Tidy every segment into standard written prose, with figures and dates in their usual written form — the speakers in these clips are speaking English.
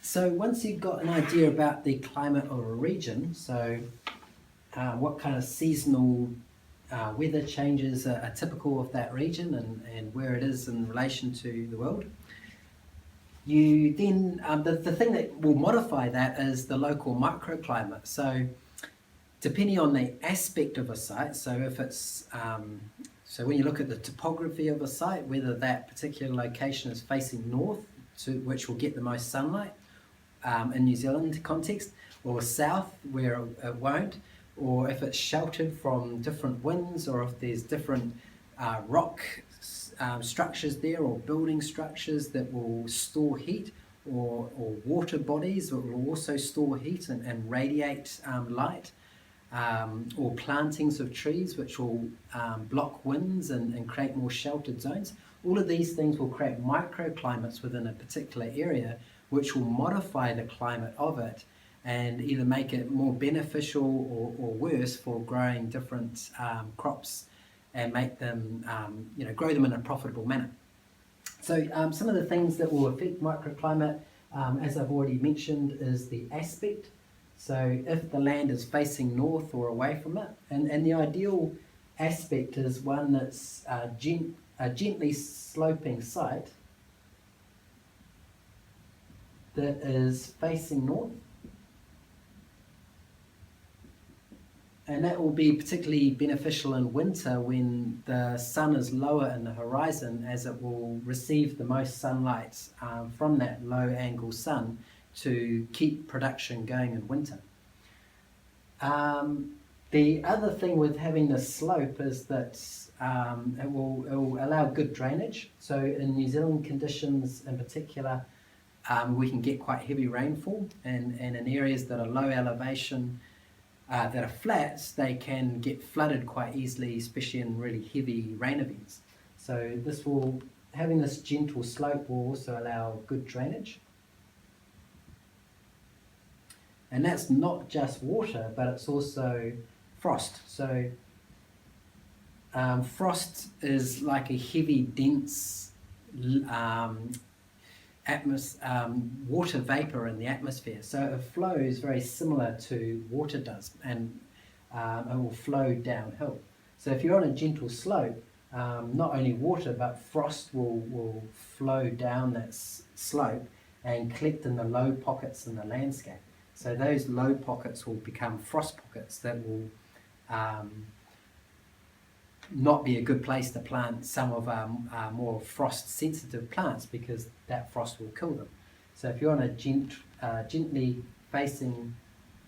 So once you've got an idea about the climate of a region, so what kind of seasonal weather changes are typical of that region and where it is in relation to the world, you then, the thing that will modify that is the local microclimate. So depending on the aspect of a site, so if it's, so when you look at the topography of a site, whether that particular location is facing north, which will get the most sunlight in New Zealand context, or south where it won't, or if it's sheltered from different winds, or if there's different rock structures there, or building structures that will store heat, or water bodies that will also store heat and radiate light, or plantings of trees which will block winds and create more sheltered zones. All of these things will create microclimates within a particular area, which will modify the climate of it and either make it more beneficial or worse for growing different crops and make them, grow them in a profitable manner. So some of the things that will affect microclimate, as I've already mentioned, is the aspect. So if the land is facing north or away from it, and the ideal aspect is one that's a gently sloping site that is facing north, and that will be particularly beneficial in winter when the sun is lower in the horizon, as it will receive the most sunlight from that low angle sun to keep production going in winter. The other thing with having the slope is that it will allow good drainage. So in New Zealand conditions in particular, we can get quite heavy rainfall, and in areas that are low elevation, that are flats, they can get flooded quite easily, especially in really heavy rain events. So having this gentle slope will also allow good drainage. And that's not just water, but it's also frost. So frost is like a heavy, dense water vapor in the atmosphere. So it flows very similar to water does, and it will flow downhill. So if you're on a gentle slope, not only water but frost will flow down that slope and collect in the low pockets in the landscape. So those low pockets will become frost pockets that will not be a good place to plant some of our more frost-sensitive plants, because that frost will kill them. So if you're on a gently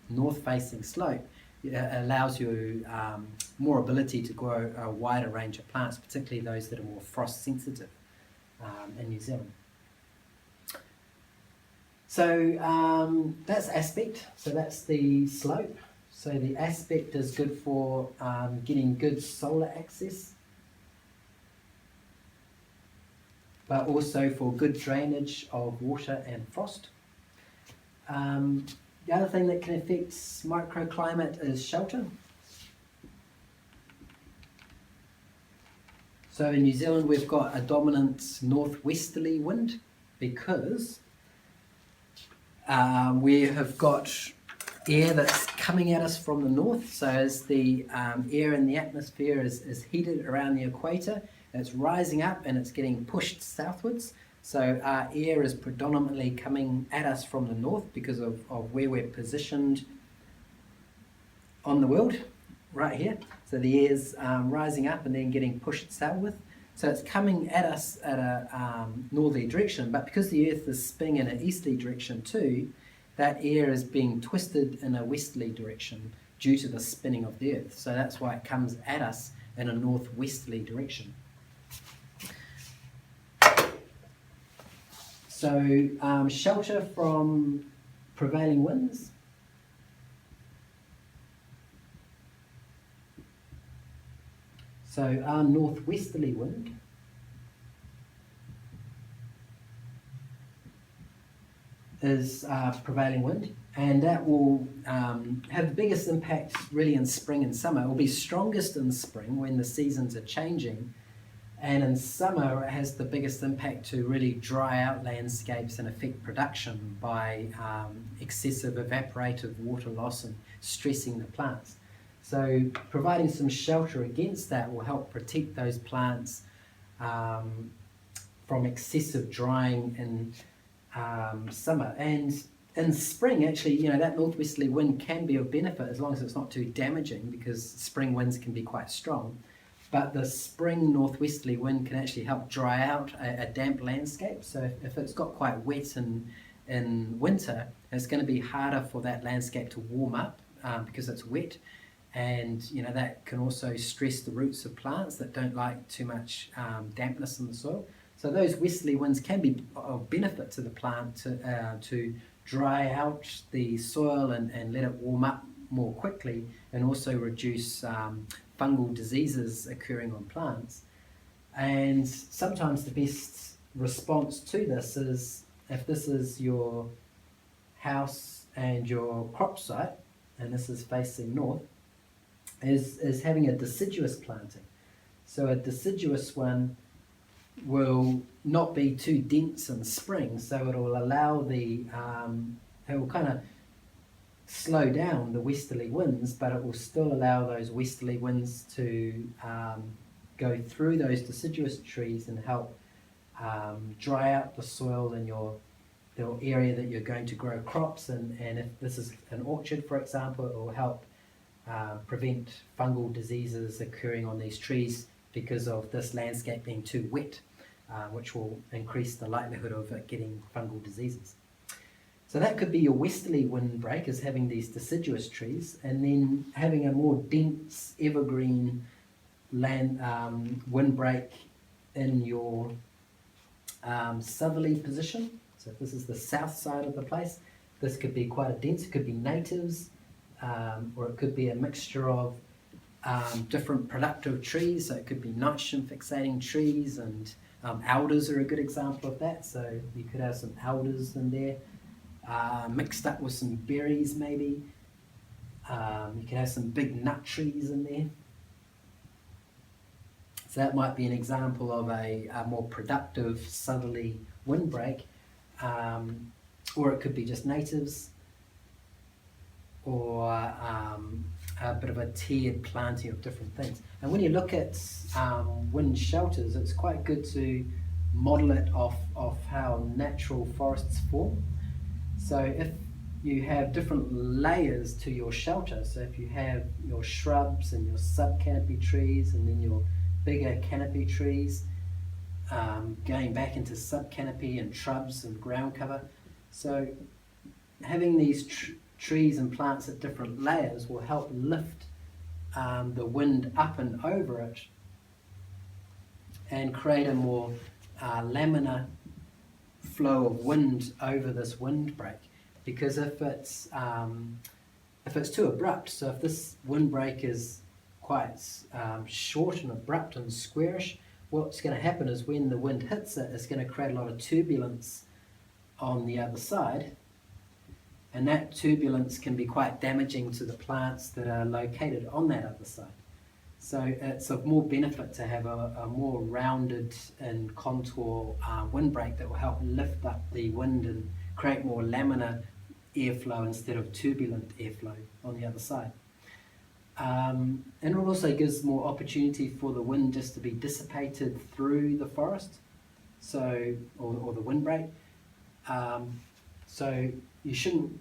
north-facing slope, it allows you more ability to grow a wider range of plants, particularly those that are more frost-sensitive in New Zealand. So that's aspect, so that's the slope. So the aspect is good for getting good solar access, but also for good drainage of water and frost. The other thing that can affect microclimate is shelter. So in New Zealand we've got a dominant northwesterly wind because we have got air that's coming at us from the north. So as the air in the atmosphere is heated around the equator, it's rising up and it's getting pushed southwards. So our air is predominantly coming at us from the north because of where we're positioned on the world, right here. So the air's rising up and then getting pushed southward. So it's coming at us at a northerly direction, but because the Earth is spinning in an easterly direction too, that air is being twisted in a westerly direction due to the spinning of the Earth. So that's why it comes at us in a northwesterly direction. So shelter from prevailing winds. So our northwesterly wind is prevailing wind, and that will have the biggest impact really in spring and summer. It will be strongest in spring when the seasons are changing, And in summer, it has the biggest impact to really dry out landscapes and affect production by excessive evaporative water loss and stressing the plants. So providing some shelter against that will help protect those plants from excessive drying in summer. And in spring, actually, that northwesterly wind can be of benefit as long as it's not too damaging, because spring winds can be quite strong. But the spring northwesterly wind can actually help dry out a damp landscape. So if it's got quite wet in winter, it's going to be harder for that landscape to warm up because it's wet. And that can also stress the roots of plants that don't like too much dampness in the soil. So those westerly winds can be of benefit to the plant to dry out the soil and let it warm up more quickly, and also reduce fungal diseases occurring on plants. And sometimes the best response to this is, if this is your house and your crop site, and this is facing north, is having a deciduous planting. So a deciduous one will not be too dense in spring, so it will allow it will kind of slow down the westerly winds, but it will still allow those westerly winds to go through those deciduous trees and help dry out the soil in the area that you're going to grow crops. And if this is an orchard, for example, it will help prevent fungal diseases occurring on these trees because of this landscape being too wet, which will increase the likelihood of it getting fungal diseases. So that could be your westerly windbreak, is having these deciduous trees, and then having a more dense evergreen windbreak in your southerly position. So if this is the south side of the place, this could be quite a dense. It could be natives, or it could be a mixture of different productive trees. So it could be nitrogen fixating trees, and alders are a good example of that. So you could have some alders in there, mixed up with some berries maybe. You can have some big nut trees in there. So that might be an example of a more productive southerly windbreak, or it could be just natives, or a bit of a tiered planting of different things. And when you look at wind shelters, it's quite good to model it off how natural forests form. So if you have different layers to your shelter, so if you have your shrubs and your sub-canopy trees, and then your bigger canopy trees going back into sub-canopy and shrubs and ground cover, so having these trees and plants at different layers will help lift the wind up and over it, and create a more laminar flow of wind over this windbreak. Because if it's too abrupt, so if this windbreak is quite short and abrupt and squarish, what's going to happen is when the wind hits it, it's going to create a lot of turbulence on the other side, and that turbulence can be quite damaging to the plants that are located on that other side. So it's of more benefit to have a more rounded and contour windbreak that will help lift up the wind and create more laminar airflow instead of turbulent airflow on the other side. And it also gives more opportunity for the wind just to be dissipated through the forest, so or the windbreak. So you shouldn't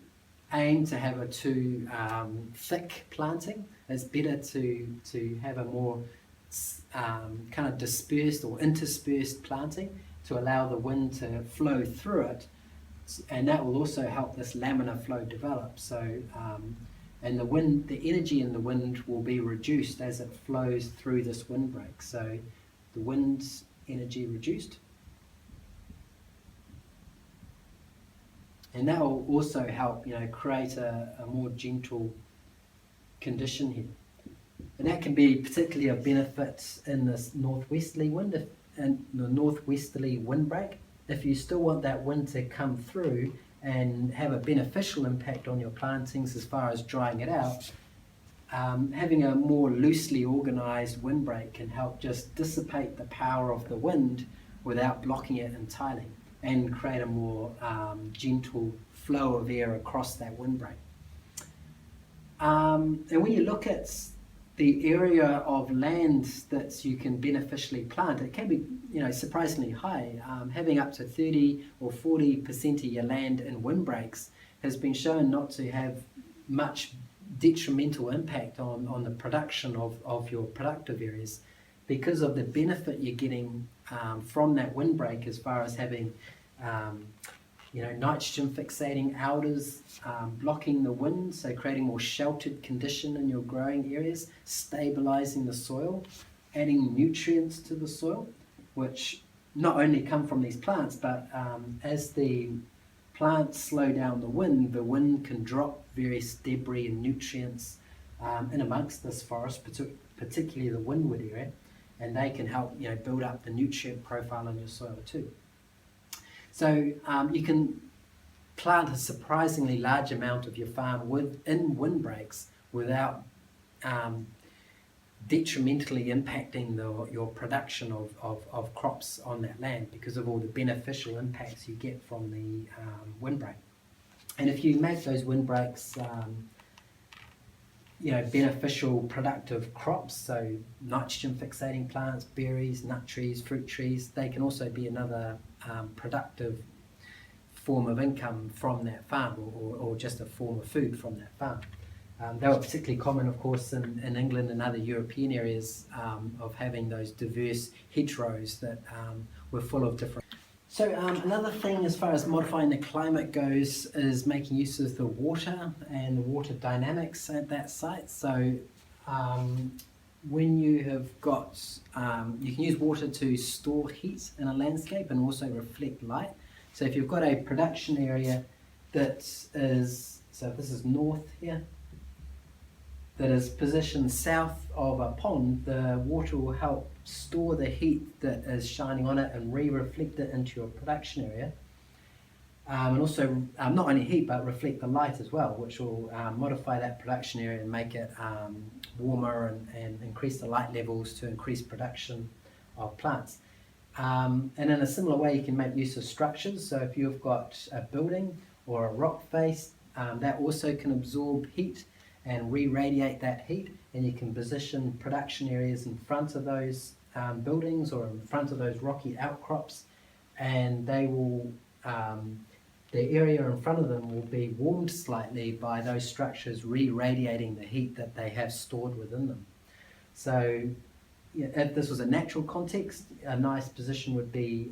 aim to have a too thick planting. It's better to have a more kind of dispersed or interspersed planting to allow the wind to flow through it, and that will also help this laminar flow develop. So and the energy in the wind will be reduced as it flows through this windbreak. So the wind's energy reduced, and that will also help create a more gentle condition here. And that can be particularly of benefit in this northwesterly wind, and the northwesterly windbreak. If you still want that wind to come through and have a beneficial impact on your plantings as far as drying it out, having a more loosely organized windbreak can help just dissipate the power of the wind without blocking it entirely, and create a more gentle flow of air across that windbreak. And when you look at the area of land that you can beneficially plant, it can be, surprisingly high. Having up to 30 or 40% of your land in windbreaks has been shown not to have much detrimental impact on the production of your productive areas, because of the benefit you're getting from that windbreak, as far as having nitrogen fixating alders blocking the wind, so creating more sheltered condition in your growing areas, stabilizing the soil, adding nutrients to the soil, which not only come from these plants, but as the plants slow down the wind can drop various debris and nutrients in amongst this forest, particularly the windward area, and they can help build up the nutrient profile in your soil too. So you can plant a surprisingly large amount of your farm within windbreaks without detrimentally impacting your production of crops on that land, because of all the beneficial impacts you get from the windbreak. And if you make those windbreaks beneficial productive crops, so nitrogen fixating plants, berries, nut trees, fruit trees, they can also be another productive form of income from that farm, or just a form of food from that farm. They were particularly common, of course, in England and other European areas, of having those diverse hedgerows that were full of different. So another thing as far as modifying the climate goes is making use of the water and the water dynamics at that site. So when you have got, you can use water to store heat in a landscape and also reflect light. So if you've got a production area that is, so this is north here, that is positioned south of a pond, the water will help store the heat that is shining on it and re-reflect it into your production area. And also not only heat, but reflect the light as well, which will modify that production area and make it warmer and increase the light levels to increase production of plants. And in a similar way, you can make use of structures. So if you've got a building or a rock face, that also can absorb heat and re-radiate that heat, and you can position production areas in front of those buildings or in front of those rocky outcrops, and they will, the area in front of them will be warmed slightly by those structures re-radiating the heat that they have stored within them. So if this was a natural context, a nice position would be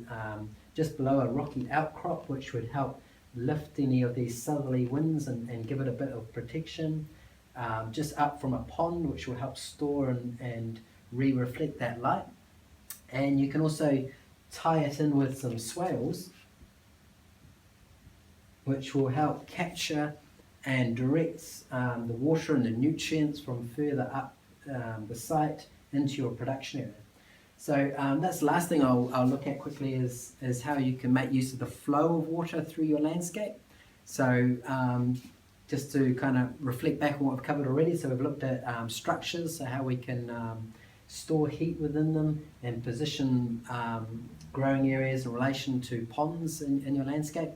just below a rocky outcrop, which would help lift any of these southerly winds and give it a bit of protection. Just up from a pond, which will help store and re-reflect that light. And you can also tie it in with some swales, which will help capture and direct the water and the nutrients from further up the site into your production area. So that's the last thing I'll look at quickly is how you can make use of the flow of water through your landscape. So just to kind of reflect back on what we've covered already, so we've looked at structures, so how we can store heat within them and position growing areas in relation to ponds in your landscape,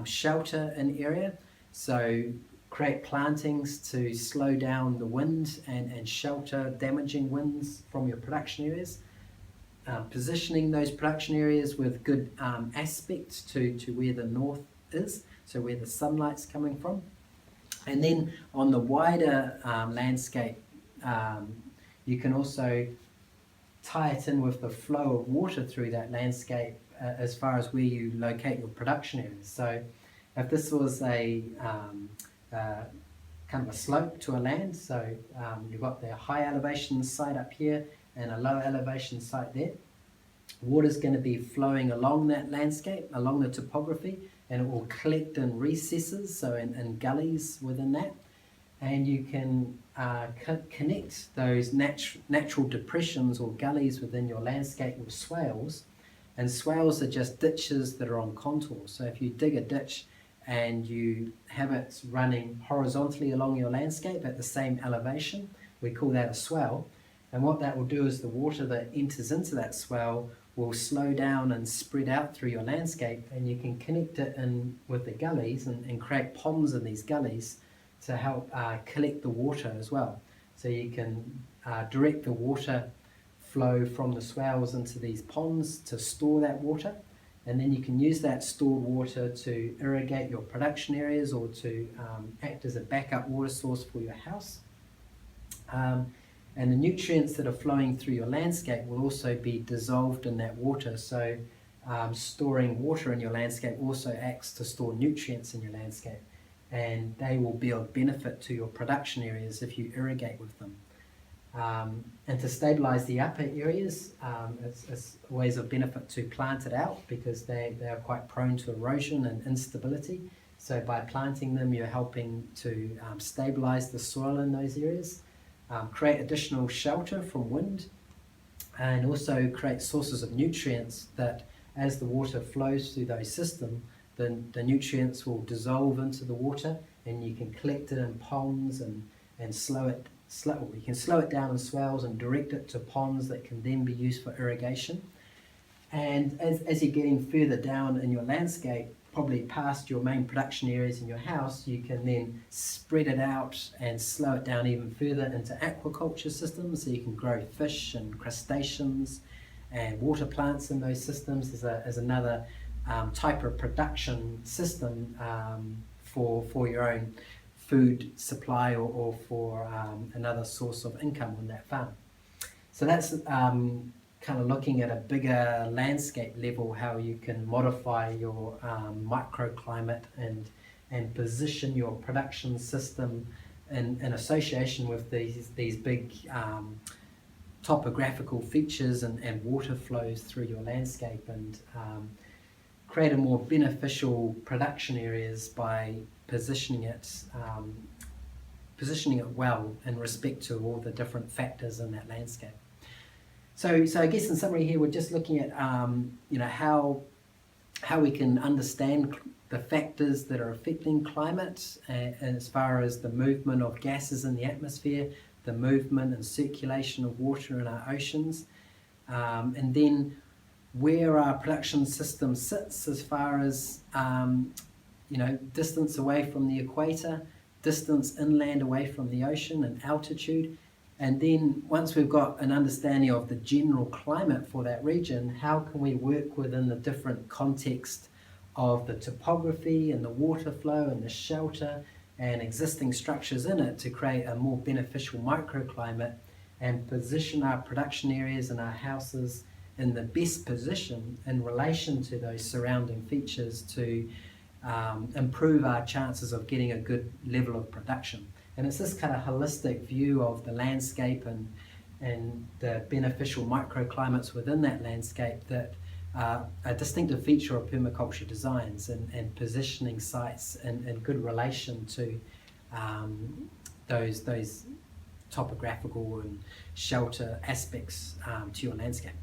shelter an area, so create plantings to slow down the wind and shelter damaging winds from your production areas, positioning those production areas with good aspect to where the north is, so where the sunlight's coming from. And then on the wider landscape, you can also tie it in with the flow of water through that landscape as far as where you locate your production areas. So if this was a kind of a slope to a land, so you've got the high elevation site up here and a low elevation site there, water's going to be flowing along that landscape, along the topography, and it will collect in recesses, so in gullies within that. And you can connect those natural depressions or gullies within your landscape with swales. And swales are just ditches that are on contours. So if you dig a ditch and you have it running horizontally along your landscape at the same elevation, We call that a swell. And what that will do is the water that enters into that swell will slow down and spread out through your landscape, and you can connect it in with the gullies and create ponds in these gullies to help collect the water as well. So you can direct the water flow from the swells into these ponds to store that water, and then you can use that stored water to irrigate your production areas or to act as a backup water source for your house. And the nutrients that are flowing through your landscape will also be dissolved in that water. So storing water in your landscape also acts to store nutrients in your landscape, and they will be of benefit to your production areas if you irrigate with them. And to stabilize the upper areas, it's ways of benefit to plant it out, because they are quite prone to erosion and instability. So by planting them, you're helping to stabilize the soil in those areas, create additional shelter from wind, and also create sources of nutrients that, as the water flows through those systems, then the nutrients will dissolve into the water, and you can collect it in ponds and you can slow it down in swells and direct it to ponds that can then be used for irrigation. And as you're getting further down in your landscape, probably past your main production areas in your house, you can then spread it out and slow it down even further into aquaculture systems, so you can grow fish and crustaceans and water plants in those systems as another type of production system for your own food supply or for another source of income on that farm. So that's kind of looking at a bigger landscape level, how you can modify your microclimate and position your production system in association with these big topographical features and water flows through your landscape, and create a more beneficial production areas by positioning it well in respect to all the different factors in that landscape. So I guess in summary here, we're just looking at how we can understand the factors that are affecting climate, as far as the movement of gases in the atmosphere, the movement and circulation of water in our oceans, and then where our production system sits as far as distance away from the equator, distance inland away from the ocean, and altitude. And then once we've got an understanding of the general climate for that region, how can we work within the different context of the topography and the water flow and the shelter and existing structures in it to create a more beneficial microclimate and position our production areas and our houses in the best position in relation to those surrounding features to improve our chances of getting a good level of production. And it's this kind of holistic view of the landscape and the beneficial microclimates within that landscape that are a distinctive feature of permaculture designs, and positioning sites in good relation to those topographical and shelter aspects to your landscape.